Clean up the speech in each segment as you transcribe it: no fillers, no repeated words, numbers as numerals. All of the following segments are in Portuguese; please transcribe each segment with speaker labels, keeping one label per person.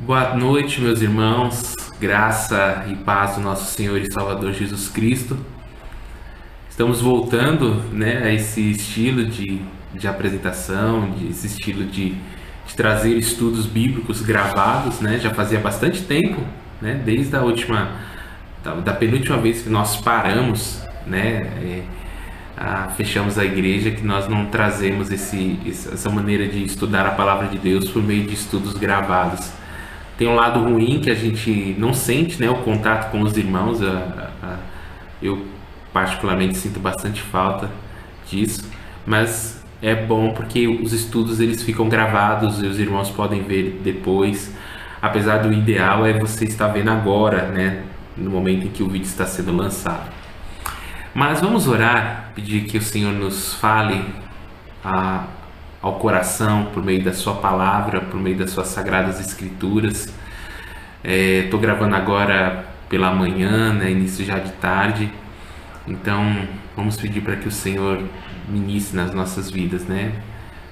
Speaker 1: Boa noite, meus irmãos, graça e paz do nosso Senhor e Salvador Jesus Cristo. Estamos voltando, a esse estilo de apresentação, esse estilo de trazer estudos bíblicos gravados, Já fazia bastante tempo, desde a da penúltima vez que nós paramos, fechamos a igreja, que nós não trazemos essa maneira de estudar a palavra de Deus por meio de estudos gravados. Tem um lado ruim que a gente não sente, o contato com os irmãos. Eu particularmente sinto bastante falta disso, mas é bom porque os estudos eles ficam gravados e os irmãos podem ver depois. Apesar do ideal é você estar vendo agora, no momento em que o vídeo está sendo lançado. Mas vamos orar, pedir que o Senhor nos fale ao coração por meio da sua palavra, por meio das suas sagradas escrituras. Estou gravando agora pela manhã, início já de tarde, então vamos pedir para que o Senhor ministre nas nossas vidas,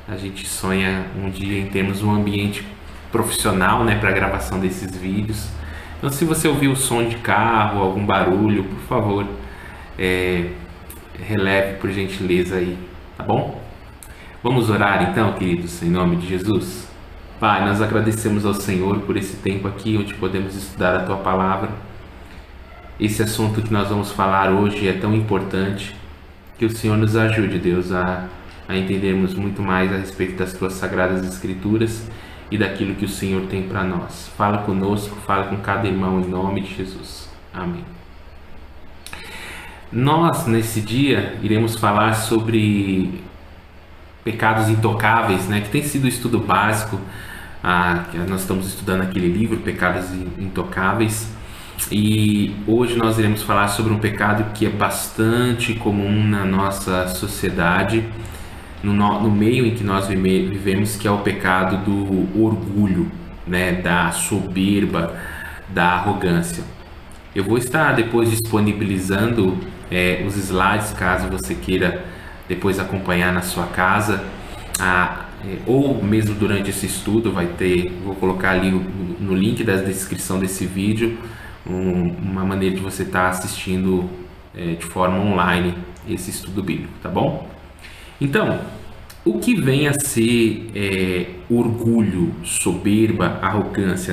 Speaker 1: A gente sonha um dia em termos um ambiente profissional, para a gravação desses vídeos. Então, se você ouvir o som de carro, algum barulho, por favor, releve por gentileza aí, tá bom? Vamos orar então, queridos, em nome de Jesus. Pai, nós agradecemos ao Senhor por esse tempo aqui onde podemos estudar a Tua Palavra. Esse assunto que nós vamos falar hoje é tão importante, que o Senhor nos ajude, Deus, a entendermos muito mais a respeito das Tuas Sagradas Escrituras e daquilo que o Senhor tem para nós. Fala conosco, fala com cada irmão em nome de Jesus. Amém. Nós, nesse dia, iremos falar sobre pecados intocáveis, que tem sido o estudo básico. Nós estamos estudando aquele livro, Pecados Intocáveis, e hoje nós iremos falar sobre um pecado que é bastante comum na nossa sociedade, no meio em que nós vivemos, que é o pecado do orgulho, da soberba, da arrogância. Eu vou estar depois disponibilizando os slides, caso você queira depois acompanhar na sua casa, ou mesmo durante esse estudo vou colocar ali no link da descrição desse vídeo uma maneira de você estar assistindo de forma online esse estudo bíblico, tá bom? Então, o que vem a ser orgulho, soberba, arrogância,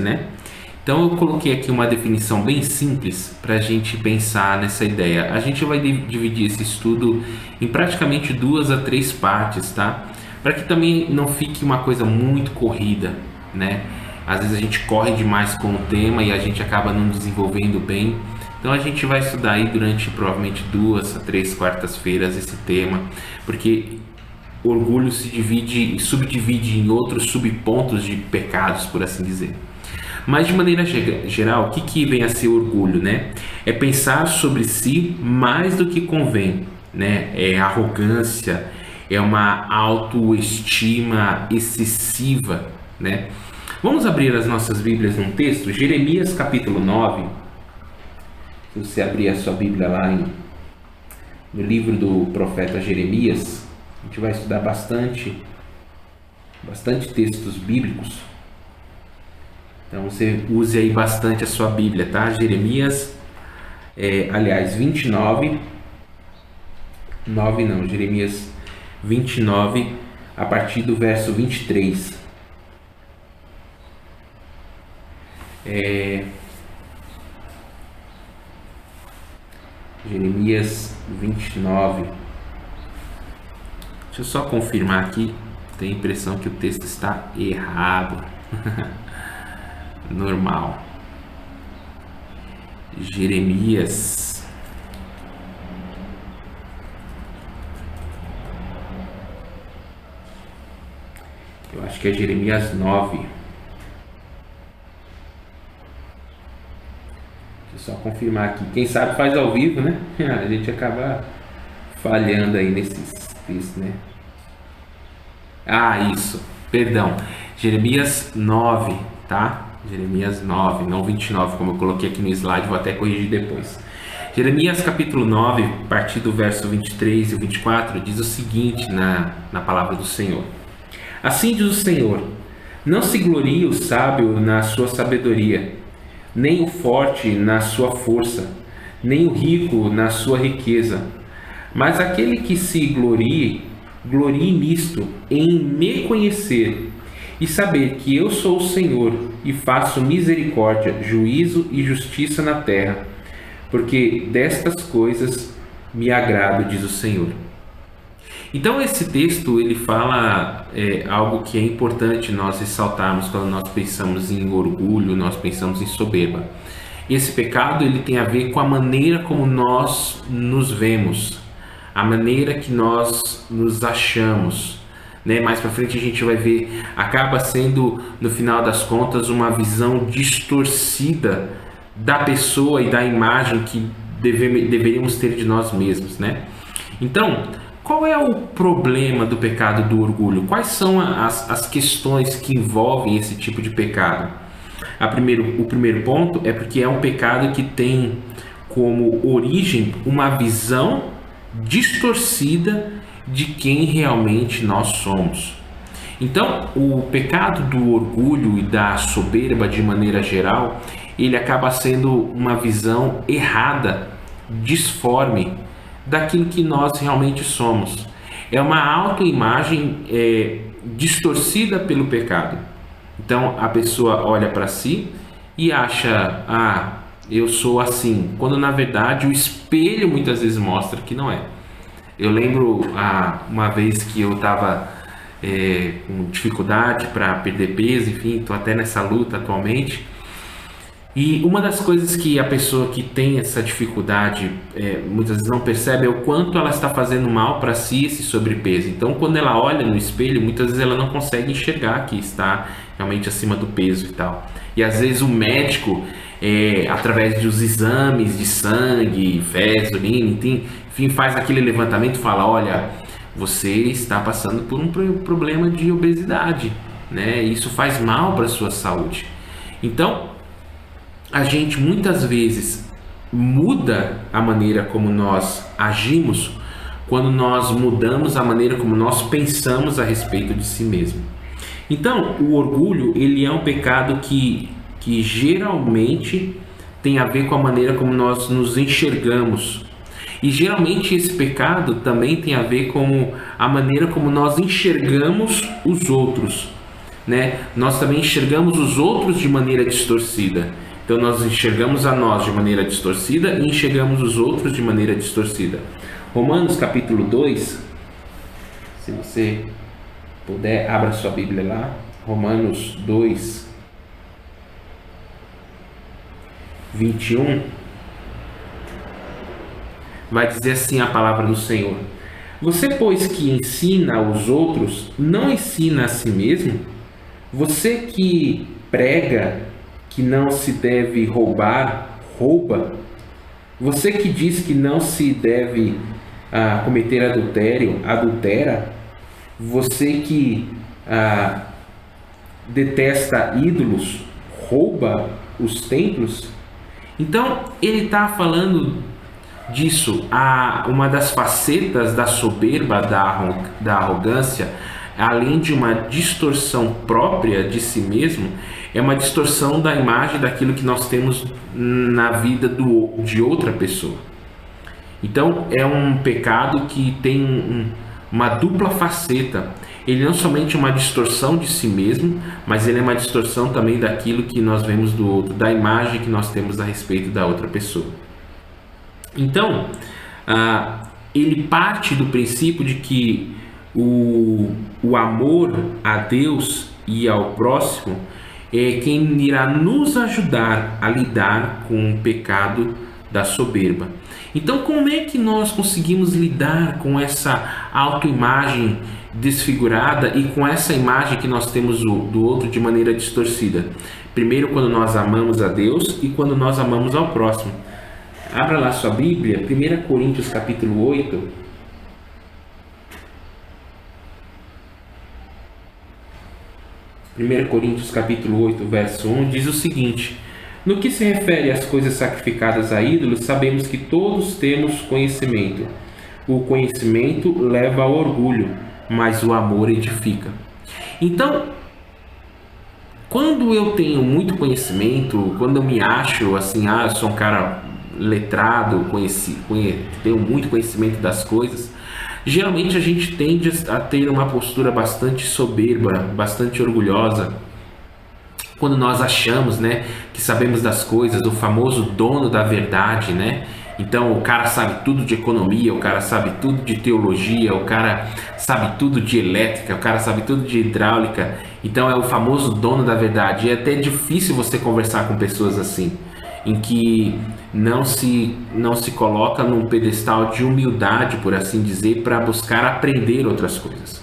Speaker 1: Então eu coloquei aqui uma definição bem simples para a gente pensar nessa ideia. A gente vai dividir esse estudo em praticamente 2 a 3 partes, tá? Para que também não fique uma coisa muito corrida, Às vezes a gente corre demais com o tema e a gente acaba não desenvolvendo bem. Então a gente vai estudar aí durante provavelmente 2 a 3 quartas-feiras esse tema, porque orgulho subdivide em outros subpontos de pecados, por assim dizer. Mas de maneira geral, o que vem a ser orgulho, É pensar sobre si mais do que convém, É arrogância, é uma autoestima excessiva, Vamos abrir as nossas Bíblias num texto, Jeremias capítulo 9. Se você abrir a sua Bíblia lá no livro do profeta Jeremias, a gente vai estudar bastante textos bíblicos. Então você use aí bastante a sua Bíblia, tá? Jeremias, Jeremias 29, a partir do verso 23. Jeremias 29. Deixa eu só confirmar aqui, tenho a impressão que o texto está errado. Normal. Jeremias eu acho que é Jeremias 9. Deixa eu só confirmar aqui. Quem sabe faz ao vivo, A gente acaba falhando aí nesses textos, Isso, perdão. Jeremias 9, tá? Jeremias 9, não 29, como eu coloquei aqui no slide, vou até corrigir depois. Jeremias capítulo 9, a partir do verso 23 e 24, diz o seguinte na palavra do Senhor. Assim diz o Senhor: Não se glorie o sábio na sua sabedoria, nem o forte na sua força, nem o rico na sua riqueza. Mas aquele que se glorie, glorie nisto, em me conhecer e saber que eu sou o Senhor e faço misericórdia, juízo e justiça na terra, porque destas coisas me agrado, diz o Senhor. Então esse texto ele fala algo que é importante nós ressaltarmos quando nós pensamos em orgulho, nós pensamos em soberba. Esse pecado ele tem a ver com a maneira como nós nos vemos, a maneira que nós nos achamos. Mais para frente a gente vai ver, acaba sendo no final das contas uma visão distorcida da pessoa e da imagem que deveríamos ter de nós mesmos, Então, qual é o problema do pecado do orgulho? Quais são as questões que envolvem esse tipo de pecado? O primeiro ponto é porque é um pecado que tem como origem uma visão distorcida de quem realmente nós somos. Então, o pecado do orgulho e da soberba, de maneira geral, ele acaba sendo uma visão errada, disforme daquilo que nós realmente somos. É uma autoimagem distorcida pelo pecado. Então a pessoa olha para si e acha, eu sou assim, quando na verdade o espelho muitas vezes mostra que não é. Eu lembro uma vez que eu estava com dificuldade para perder peso, enfim, estou até nessa luta atualmente. E uma das coisas que a pessoa que tem essa dificuldade muitas vezes não percebe é o quanto ela está fazendo mal para si esse sobrepeso. Então, quando ela olha no espelho, muitas vezes ela não consegue enxergar que está realmente acima do peso e tal. E às vezes o médico, através dos exames de sangue, fezes, urina, enfim, faz aquele levantamento e fala: olha, você está passando por um problema de obesidade, Isso faz mal para a sua saúde. Então, a gente muitas vezes muda a maneira como nós agimos quando nós mudamos a maneira como nós pensamos a respeito de si mesmo. Então, o orgulho ele é um pecado que geralmente tem a ver com a maneira como nós nos enxergamos. E geralmente esse pecado também tem a ver com a maneira como nós enxergamos os outros, Nós também enxergamos os outros de maneira distorcida. Então nós enxergamos a nós de maneira distorcida e enxergamos os outros de maneira distorcida. Romanos capítulo 2, se você puder, abra sua Bíblia lá. Romanos 2, 21. Vai dizer assim a palavra do Senhor: você, pois, que ensina aos outros, não ensina a si mesmo? Você que prega que não se deve roubar, rouba? Você que diz que não se deve cometer adultério, adultera? Você que detesta ídolos, rouba os templos? Então, ele está falando disso. Uma das facetas da soberba, da arrogância, além de uma distorção própria de si mesmo, é uma distorção da imagem daquilo que nós temos na vida de outra pessoa. Então é um pecado que tem uma dupla faceta. Ele não somente é uma distorção de si mesmo, mas ele é uma distorção também daquilo que nós vemos do outro, da imagem que nós temos a respeito da outra pessoa. Então, ele parte do princípio de que o amor a Deus e ao próximo é quem irá nos ajudar a lidar com o pecado da soberba. Então, como é que nós conseguimos lidar com essa autoimagem desfigurada e com essa imagem que nós temos do outro de maneira distorcida? Primeiro, quando nós amamos a Deus e quando nós amamos ao próximo. Abra lá sua Bíblia, 1 Coríntios capítulo 8. 1 Coríntios capítulo 8, verso 1, diz o seguinte: no que se refere às coisas sacrificadas a ídolos, sabemos que todos temos conhecimento. O conhecimento leva ao orgulho, mas o amor edifica. Então, quando eu tenho muito conhecimento, quando eu me acho assim, eu sou um cara letrado, tenho muito conhecimento das coisas, geralmente a gente tende a ter uma postura bastante soberba, bastante orgulhosa, quando nós achamos, né, que sabemos das coisas, o famoso dono da verdade, né? Então o cara sabe tudo de economia, o cara sabe tudo de teologia, o cara sabe tudo de elétrica, o cara sabe tudo de hidráulica. Então é o famoso dono da verdade. E é até difícil você conversar com pessoas assim, em que não se coloca num pedestal de humildade, por assim dizer, para buscar aprender outras coisas.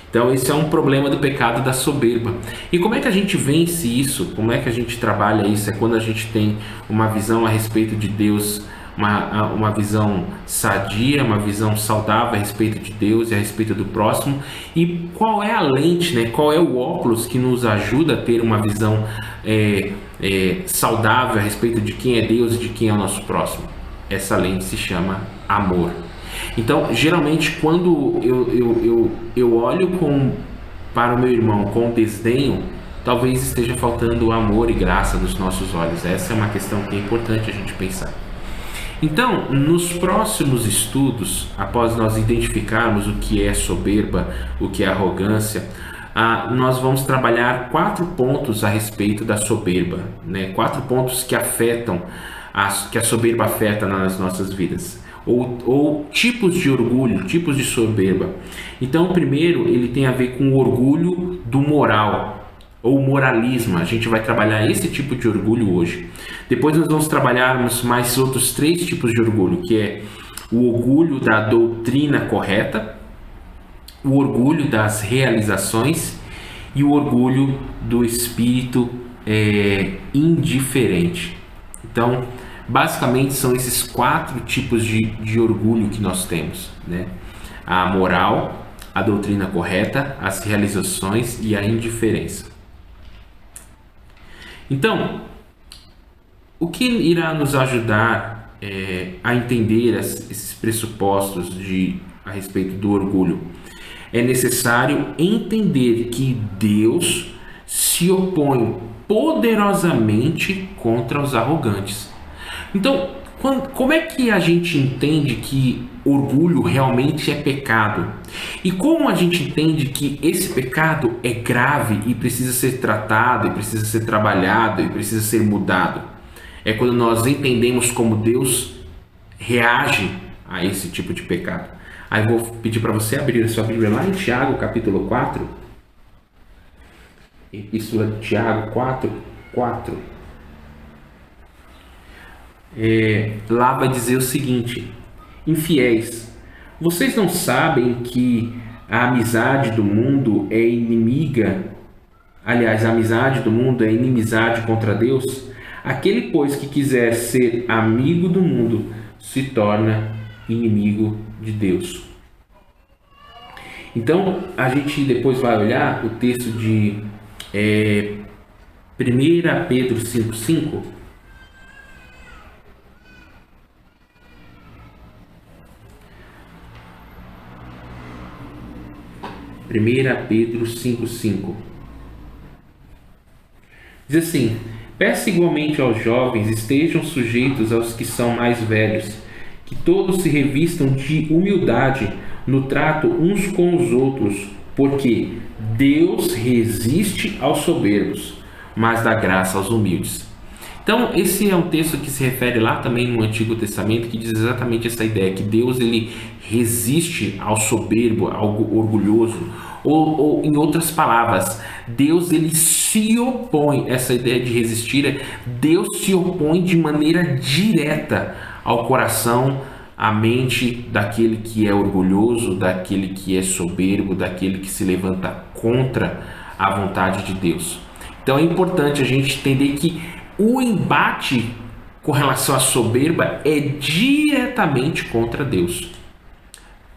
Speaker 1: Então esse é um problema do pecado da soberba. E como é que a gente vence isso? Como é que a gente trabalha isso? É quando a gente tem uma visão a respeito de Deus, uma visão sadia, uma visão saudável a respeito de Deus e a respeito do próximo. E qual é a lente, né? Qual é o óculos que nos ajuda a ter uma visão saudável a respeito de quem é Deus e de quem é o nosso próximo? Essa lente se chama amor. Então, geralmente, quando eu olho para o meu irmão com desdenho, talvez esteja faltando amor e graça nos nossos olhos. Essa é uma questão que é importante a gente pensar. Então, nos próximos estudos, após nós identificarmos o que é soberba, o que é arrogância, nós vamos trabalhar 4 pontos a respeito da soberba, né? 4 pontos que afetam, que a soberba afeta nas nossas vidas. Ou tipos de orgulho, tipos de soberba. Então, o primeiro, ele tem a ver com o orgulho do moral, ou moralismo. A gente vai trabalhar esse tipo de orgulho hoje. Depois nós vamos trabalhar mais outros 3 tipos de orgulho, que é o orgulho da doutrina correta, o orgulho das realizações e o orgulho do espírito indiferente. Então, basicamente são esses 4 tipos de orgulho que nós temos, né? A moral, a doutrina correta, as realizações e a indiferença. Então, o que irá nos ajudar a entender esses pressupostos a respeito do orgulho? É necessário entender que Deus se opõe poderosamente contra os arrogantes. Então, como é que a gente entende que orgulho realmente é pecado? E como a gente entende que esse pecado é grave e precisa ser tratado, e precisa ser trabalhado, e precisa ser mudado? É quando nós entendemos como Deus reage a esse tipo de pecado. Aí vou pedir para você abrir a sua Bíblia lá em Tiago, capítulo 4. Epístola de Tiago 4:4. Lá vai dizer o seguinte: infiéis, vocês não sabem que a amizade do mundo é inimiga? Aliás, a amizade do mundo é inimizade contra Deus? Aquele, pois, que quiser ser amigo do mundo se torna inimigo de Deus. Então, a gente depois vai olhar o texto de 1 Pedro 5:5. 1 Pedro 5:5 diz assim: peça igualmente aos jovens, estejam sujeitos aos que são mais velhos, que todos se revistam de humildade no trato uns com os outros, porque Deus resiste aos soberbos, mas dá graça aos humildes. Então, esse é um texto que se refere lá também no Antigo Testamento, que diz exatamente essa ideia, que Deus ele resiste ao soberbo, ao orgulhoso, ou em outras palavras, Deus ele se opõe, essa ideia de resistir, Deus se opõe de maneira direta ao coração, à mente daquele que é orgulhoso, daquele que é soberbo, daquele que se levanta contra a vontade de Deus. Então é importante a gente entender que o embate com relação à soberba é diretamente contra Deus.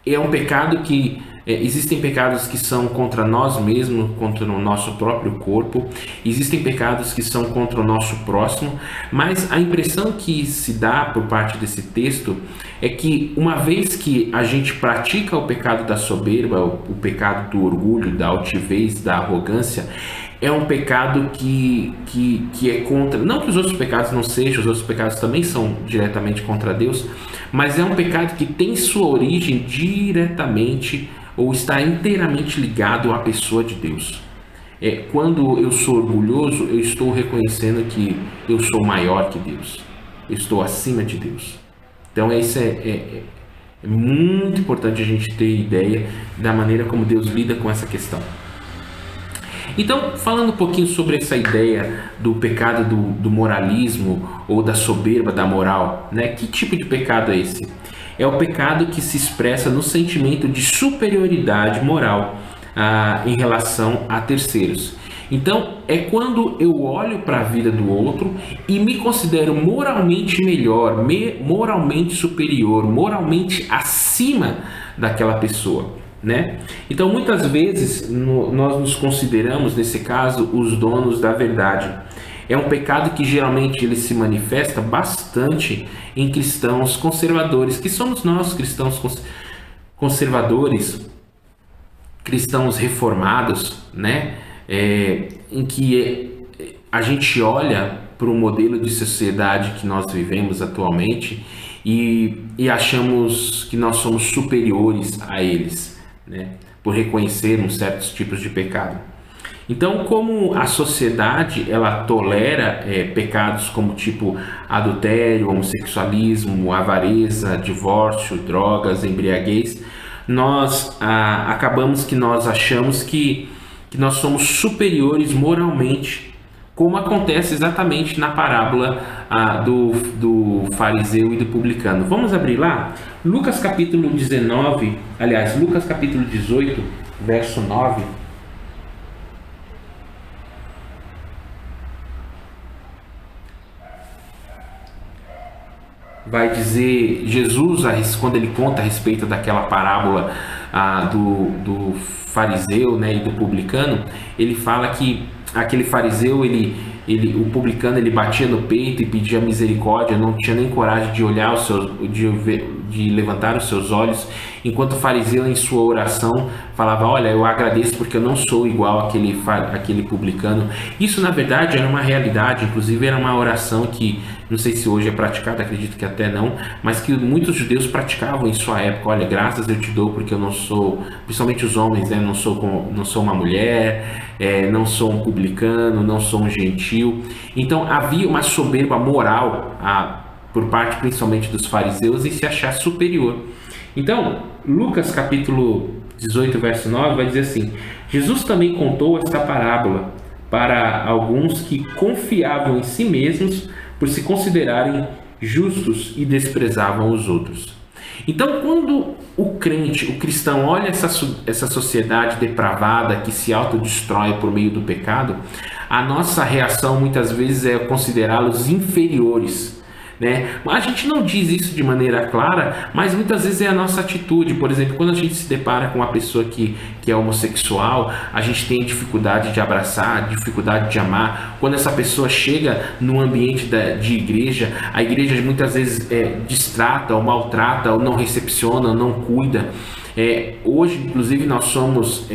Speaker 1: É um pecado que Existem pecados que são contra nós mesmos, contra o nosso próprio corpo, existem pecados que são contra o nosso próximo, mas a impressão que se dá por parte desse texto é que uma vez que a gente pratica o pecado da soberba, o pecado do orgulho, da altivez, da arrogância, é um pecado que é contra, não que os outros pecados não sejam, os outros pecados também são diretamente contra Deus, mas é um pecado que tem sua origem diretamente ou está inteiramente ligado à pessoa de Deus. Quando eu sou orgulhoso, eu estou reconhecendo que eu sou maior que Deus, eu estou acima de Deus. Então isso é muito importante a gente ter ideia da maneira como Deus lida com essa questão. Então, falando um pouquinho sobre essa ideia do pecado do moralismo ou da soberba da moral, né? Que tipo de pecado é esse? É o pecado que se expressa no sentimento de superioridade moral em relação a terceiros. Então, é quando eu olho para a vida do outro e me considero moralmente melhor, moralmente superior, moralmente acima daquela pessoa, né? Então, muitas vezes nós nos consideramos, nesse caso, os donos da verdade. É um pecado que geralmente ele se manifesta bastante em cristãos conservadores, que somos nós, cristãos conservadores, cristãos reformados, né? Em que a gente olha para o modelo de sociedade que nós vivemos atualmente e achamos que nós somos superiores a eles, né? Por reconhecermos certos tipos de pecado. Então, como a sociedade ela tolera pecados como tipo adultério, homossexualismo, avareza, divórcio, drogas, embriaguez, nós acabamos que nós achamos que nós somos superiores moralmente, como acontece exatamente na parábola do fariseu e do publicano. Vamos abrir lá? Lucas capítulo 19, aliás, Lucas capítulo 18, verso 9. Vai dizer, Jesus, quando ele conta a respeito daquela parábola do fariseu, né, e do publicano, ele fala que aquele fariseu, o publicano, ele batia no peito e pedia misericórdia, não tinha nem coragem de olhar de levantar os seus olhos, enquanto o fariseu em sua oração falava: olha, eu agradeço porque eu não sou igual àquele publicano. Isso na verdade era uma realidade, inclusive era uma oração que não sei se hoje é praticada, acredito que até não, mas que muitos judeus praticavam em sua época. Olha, graças eu te dou porque eu não sou, principalmente os homens, né? Não sou uma mulher, não sou um publicano, não sou um gentil. Então havia uma soberba moral por parte principalmente dos fariseus em se achar superior. Então, Lucas capítulo 18, verso 9 vai dizer assim: Jesus também contou esta parábola para alguns que confiavam em si mesmos por se considerarem justos e desprezavam os outros. Então, quando o crente, o cristão, olha essa sociedade depravada que se autodestrói por meio do pecado, a nossa reação muitas vezes é considerá-los inferiores, né? A gente não diz isso de maneira clara, mas muitas vezes é a nossa atitude. Por exemplo, quando a gente se depara com uma pessoa que é homossexual, a gente tem dificuldade de abraçar, dificuldade de amar. Quando essa pessoa chega num ambiente de igreja, a igreja muitas vezes distrata ou maltrata, ou não recepciona, ou não cuida. Hoje, inclusive, nós somos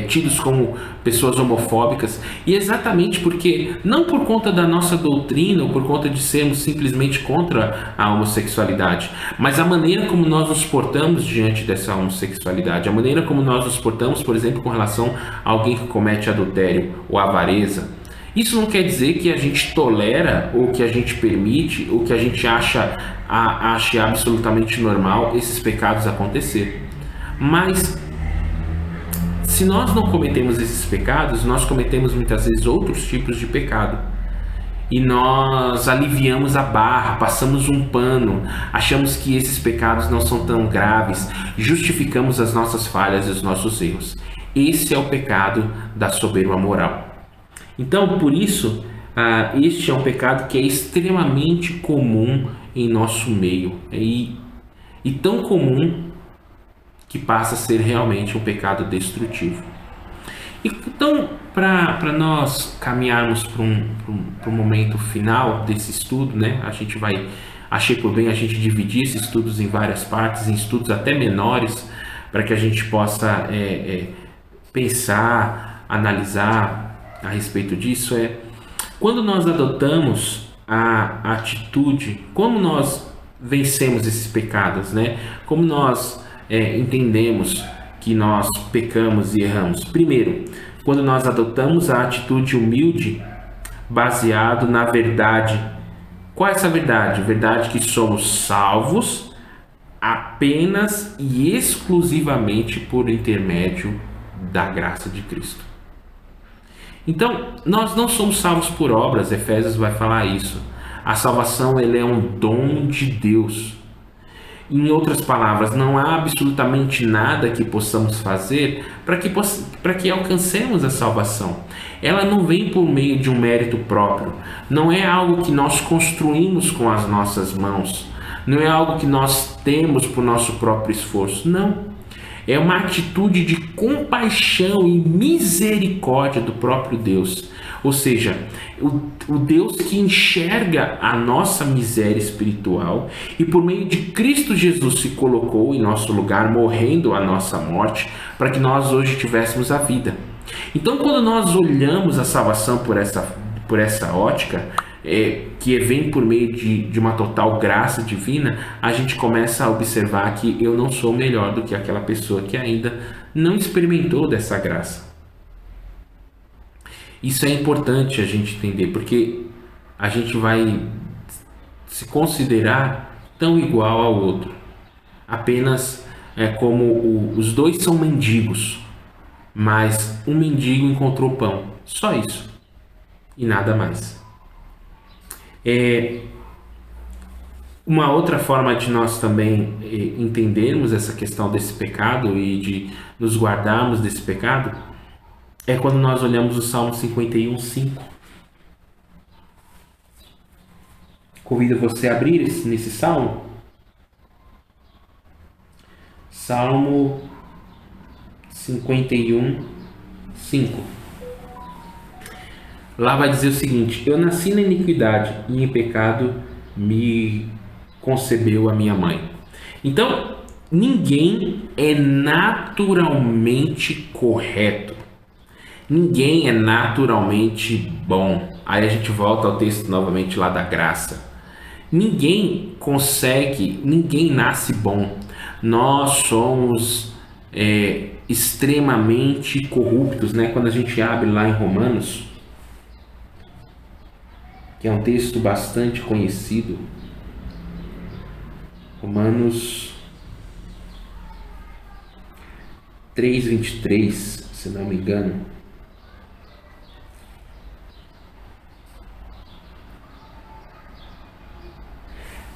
Speaker 1: tidos como pessoas homofóbicas, e exatamente porque, não por conta da nossa doutrina ou por conta de sermos simplesmente contra a homossexualidade, mas a maneira como nós nos portamos diante dessa homossexualidade, a maneira como nós nos portamos, por exemplo, com relação a alguém que comete adultério ou avareza. Isso não quer dizer que a gente tolera, ou que a gente permite, ou que a gente ache absolutamente normal esses pecados acontecer. Mas se nós não cometemos esses pecados, nós cometemos muitas vezes outros tipos de pecado. E nós aliviamos a barra, passamos um pano, achamos que esses pecados não são tão graves, justificamos as nossas falhas e os nossos erros. Esse é o pecado da soberba moral. Então, por isso, este é um pecado que é extremamente comum em nosso meio. E tão comum que passa a ser realmente um pecado destrutivo. Então, para nós caminharmos para um momento final desse estudo, né, achei por bem a gente dividir esses estudos em várias partes, em estudos até menores, para que a gente possa pensar, analisar a respeito disso. Quando nós adotamos a atitude, como nós vencemos esses pecados, né? Como nós entendemos que nós pecamos e erramos? Primeiro, quando nós adotamos a atitude humilde, baseado na verdade. Qual é essa verdade? Verdade que somos salvos apenas e exclusivamente por intermédio da graça de Cristo. Então, nós não somos salvos por obras, Efésios vai falar isso. A salvação ele é um dom de Deus. Em outras palavras, não há absolutamente nada que possamos fazer para que alcancemos a salvação. Ela não vem por meio de um mérito próprio. Não é algo que nós construímos com as nossas mãos. Não é algo que nós temos por nosso próprio esforço. Não. É uma atitude de compaixão e misericórdia do próprio Deus. Ou seja, o Deus que enxerga a nossa miséria espiritual e por meio de Cristo Jesus se colocou em nosso lugar, morrendo a nossa morte, para que nós hoje tivéssemos a vida. Então, quando nós olhamos a salvação por essa ótica, que vem por meio de uma total graça divina, a gente começa a observar que eu não sou melhor do que aquela pessoa que ainda não experimentou dessa graça. Isso é importante a gente entender, porque a gente vai se considerar tão igual ao outro. Apenas como os dois são mendigos, mas um mendigo encontrou pão. Só isso. E nada mais. Uma outra forma de nós também entendermos essa questão desse pecado e de nos guardarmos desse pecado é quando nós olhamos o Salmo 51:5. Convido você a abrir nesse Salmo. Salmo 51:5. Lá vai dizer o seguinte: eu nasci na iniquidade e em pecado me concebeu a minha mãe. Então, ninguém é naturalmente correto. Ninguém é naturalmente bom. Aí a gente volta ao texto novamente lá da graça. Ninguém nasce bom. Nós somos extremamente corruptos, né? Quando a gente abre lá em Romanos, que é um texto bastante conhecido, Romanos 3:23, se não me engano.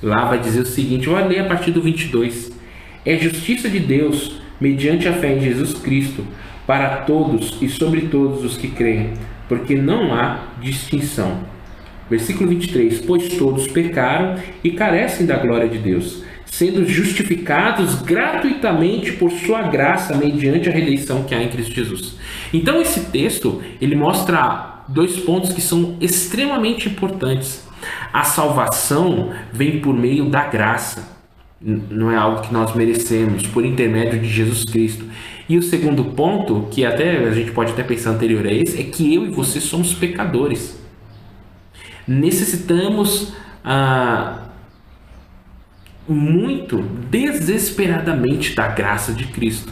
Speaker 1: Lá vai dizer o seguinte, eu vou ler a partir do 22. É justiça de Deus, mediante a fé em Jesus Cristo, para todos e sobre todos os que creem, porque não há distinção. Versículo 23, pois todos pecaram e carecem da glória de Deus, sendo justificados gratuitamente por sua graça, mediante a redenção que há em Cristo Jesus. Então esse texto, ele mostra dois pontos que são extremamente importantes. A salvação vem por meio da graça, não é algo que nós merecemos, por intermédio de Jesus Cristo. E o segundo ponto, que até a gente pode até pensar anterior a esse, é que eu e você somos pecadores. Necessitamos muito, desesperadamente, da graça de Cristo.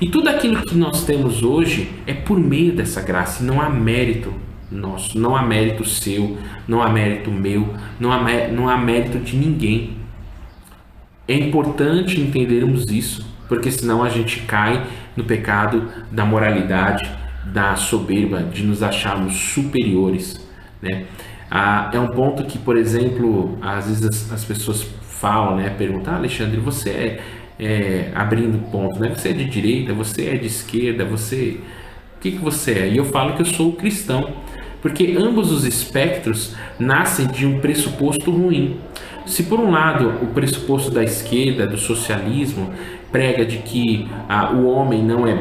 Speaker 1: E tudo aquilo que nós temos hoje é por meio dessa graça, e não há mérito nosso, não há mérito seu, não há mérito meu, não há mérito de ninguém. É importante entendermos isso, porque senão a gente cai no pecado da moralidade, da soberba, de nos acharmos superiores, né? É um ponto que, por exemplo, às vezes as pessoas falam, né? Perguntam, Alexandre, você abrindo ponto, né? Você é de direita, você é de esquerda, o que você é? E eu falo que eu sou cristão, porque ambos os espectros nascem de um pressuposto ruim. Se por um lado o pressuposto da esquerda, do socialismo, prega de que o homem não é,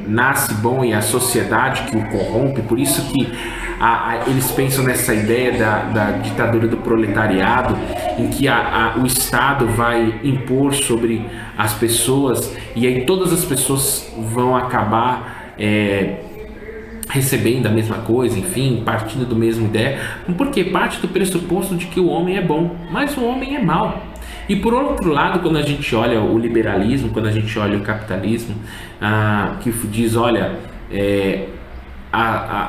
Speaker 1: nasce bom e é a sociedade que o corrompe, por isso que eles pensam nessa ideia da ditadura do proletariado, em que o Estado vai impor sobre as pessoas, e aí todas as pessoas vão acabar recebendo a mesma coisa, enfim, partindo da mesma ideia, porque parte do pressuposto de que o homem é bom, mas o homem é mau. E por outro lado, quando a gente olha o liberalismo, quando a gente olha o capitalismo, que diz, olha,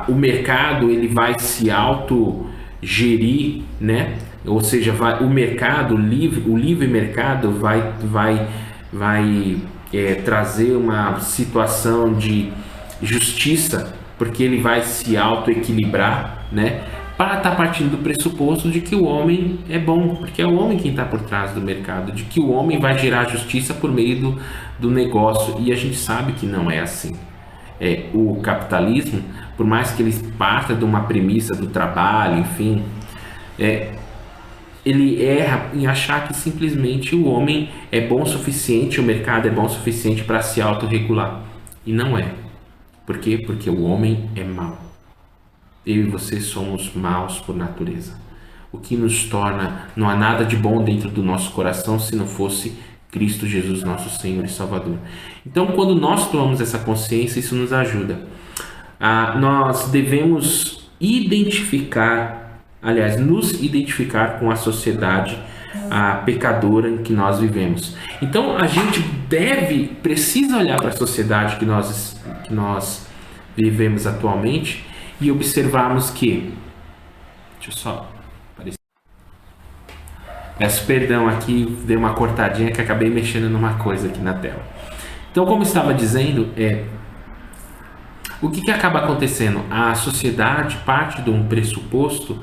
Speaker 1: o mercado ele vai se autogerir, né? Ou seja, o mercado, o livre mercado vai trazer uma situação de justiça, porque ele vai se autoequilibrar, né? Para estar partindo do pressuposto de que o homem é bom, porque é o homem quem está por trás do mercado, de que o homem vai gerar justiça por meio do negócio, e a gente sabe que não é assim. O capitalismo, por mais que ele parta de uma premissa do trabalho, enfim, ele erra em achar que simplesmente o homem é bom o suficiente, o mercado é bom o suficiente para se autorregular, e não é. Por quê? Porque o homem é mau. Eu e você somos maus por natureza. O que nos torna, não há nada de bom dentro do nosso coração se não fosse Cristo Jesus, nosso Senhor e Salvador. Então, quando nós tomamos essa consciência, isso nos ajuda. Nós devemos nos identificar com a sociedade pecadora em que nós vivemos. Então, a gente precisa olhar para a sociedade que nós vivemos atualmente e observarmos que... Deixa eu só... Peço perdão aqui, dei uma cortadinha que acabei mexendo numa coisa aqui na tela. Então, como estava dizendo, o que acaba acontecendo? A sociedade parte de um pressuposto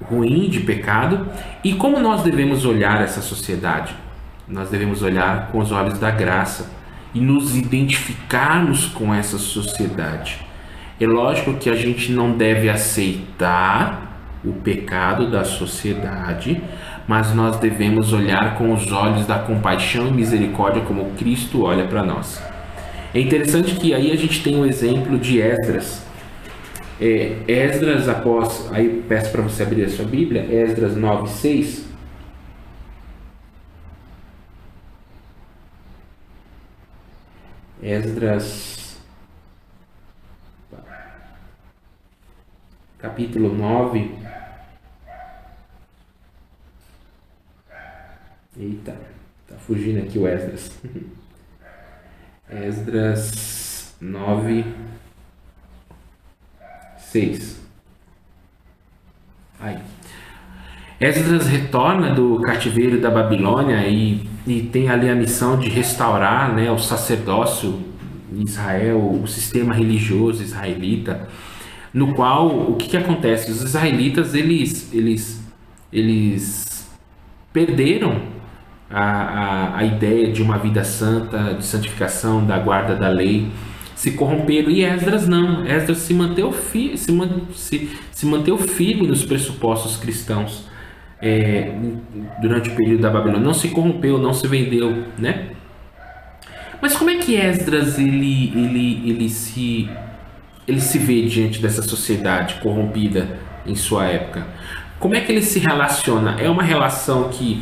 Speaker 1: ruim de pecado, e como nós devemos olhar essa sociedade? Nós devemos olhar com os olhos da graça e nos identificarmos com essa sociedade. É lógico que a gente não deve aceitar o pecado da sociedade, mas nós devemos olhar com os olhos da compaixão e misericórdia como Cristo olha para nós. É interessante que aí a gente tem o exemplo de Esdras. Esdras, aí peço para você abrir a sua Bíblia, Esdras 9:6. Esdras, capítulo 9. Eita, tá fugindo aqui o Esdras. Esdras 9:6. Aí. Esdras retorna do cativeiro da Babilônia e tem ali a missão de restaurar, né, o sacerdócio em Israel, o sistema religioso israelita, no qual o que acontece? Os israelitas eles perderam a ideia de uma vida santa, de santificação, da guarda da lei, se corromperam, e Esdras não. Esdras se manteve firme nos pressupostos cristãos durante o período da Babilônia, não se corrompeu, não se vendeu, né? Mas como é que Esdras ele se vê diante dessa sociedade corrompida em sua época? Como é que ele se relaciona? É uma relação que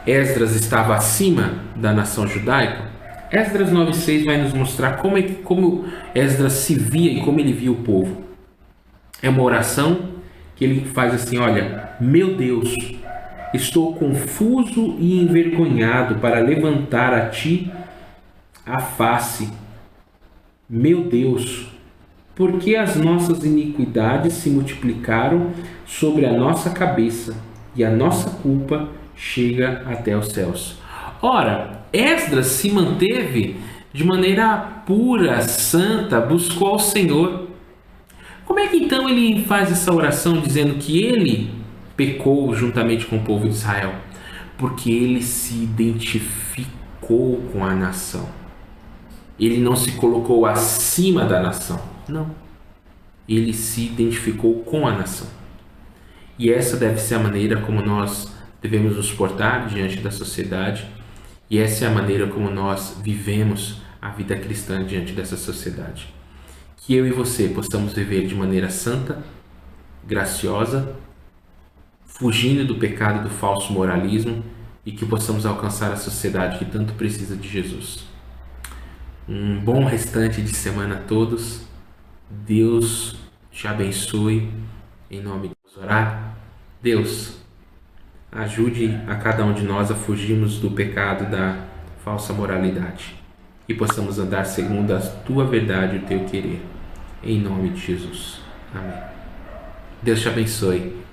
Speaker 1: Esdras estava acima da nação judaica? Esdras 9:6 vai nos mostrar como Esdras se via e como ele via o povo. É uma oração que ele faz assim: olha, meu Deus, estou confuso e envergonhado para levantar a ti a face. Meu Deus, porque as nossas iniquidades se multiplicaram sobre a nossa cabeça e a nossa culpa chega até os céus. Ora, Esdras se manteve de maneira pura, santa, buscou ao Senhor. Como é que então ele faz essa oração dizendo que ele pecou juntamente com o povo de Israel? Porque ele se identificou com a nação. Ele não se colocou acima da nação. Não. Ele se identificou com a nação. E essa deve ser a maneira como nós devemos nos portar diante da sociedade, e essa é a maneira como nós vivemos a vida cristã diante dessa sociedade. Que eu e você possamos viver de maneira santa, graciosa, fugindo do pecado e do falso moralismo, e que possamos alcançar a sociedade que tanto precisa de Jesus. Um bom restante de semana a todos. Deus te abençoe. Em nome de Deus, orar. Deus, ajude a cada um de nós a fugirmos do pecado da falsa moralidade e possamos andar segundo a tua verdade e o teu querer. Em nome de Jesus. Amém. Deus te abençoe.